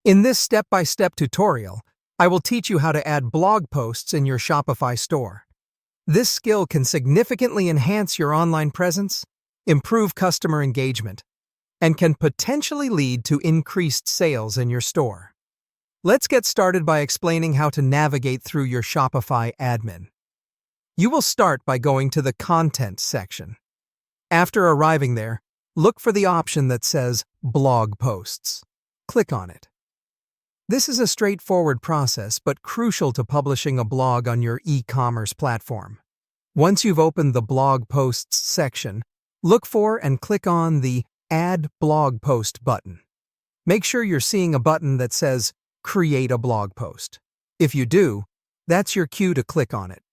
In this step-by-step tutorial, I will teach you how to add blog posts in your Shopify store. This skill can significantly enhance your online presence, improve customer engagement, and can potentially lead to increased sales in your store. Let's get started by explaining how to navigate through your Shopify admin. You will start by going to the Content section. After arriving there, look for the option that says Blog Posts. Click on it. This is a straightforward process but crucial to publishing a blog on your e-commerce platform. Once you've opened the Blog Posts section, look for and click on the Add Blog Post button. Make sure you're seeing a button that says Create a Blog Post. If you do, that's your cue to click on it.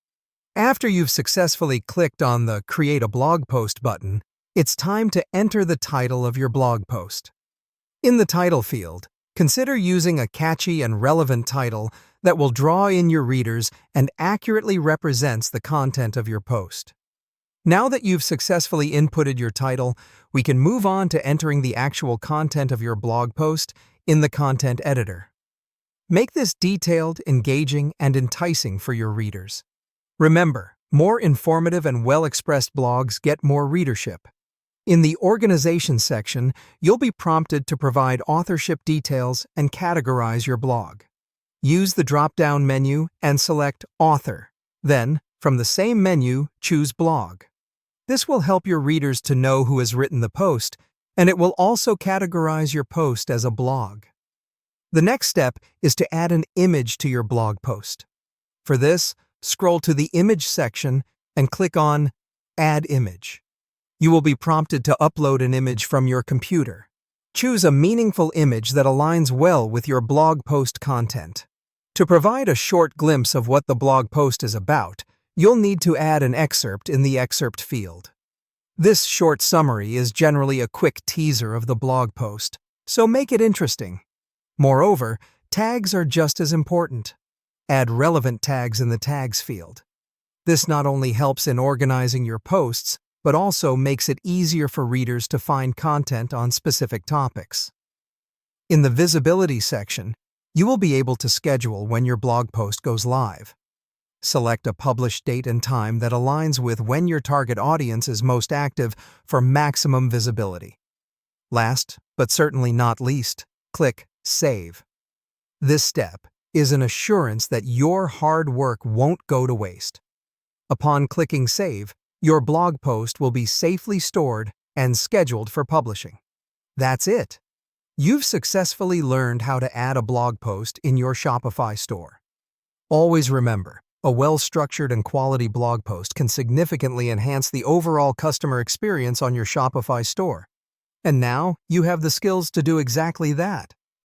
After you've successfully clicked on the Create a Blog Post button, it's time to enter the title of your blog post. In the title field, consider using a catchy and relevant title that will draw in your readers and accurately represents the content of your post. Now that you've successfully inputted your title, we can move on to entering the actual content of your blog post in the content editor. Make this detailed, engaging, and enticing for your readers. Remember, more informative and well-expressed blogs get more readership. In the Organization section, you'll be prompted to provide authorship details and categorize your blog. Use the drop-down menu and select Author. Then, from the same menu, choose Blog. This will help your readers to know who has written the post, and it will also categorize your post as a blog. The next step is to add an image to your blog post. For this, scroll to the Image section and click on Add Image. You will be prompted to upload an image from your computer. Choose a meaningful image that aligns well with your blog post content. To provide a short glimpse of what the blog post is about, you'll need to add an excerpt in the Excerpt field. This short summary is generally a quick teaser of the blog post, so make it interesting. Moreover, tags are just as important. Add relevant tags in the Tags field. This not only helps in organizing your posts, but also makes it easier for readers to find content on specific topics. In the Visibility section, you will be able to schedule when your blog post goes live. Select a published date and time that aligns with when your target audience is most active for maximum visibility. Last, but certainly not least, click Save. This step is an assurance that your hard work won't go to waste. Upon clicking Save, your blog post will be safely stored and scheduled for publishing. That's it. You've successfully learned how to add a blog post in your Shopify store. Always remember, a well-structured and quality blog post can significantly enhance the overall customer experience on your Shopify store. And now, you have the skills to do exactly that.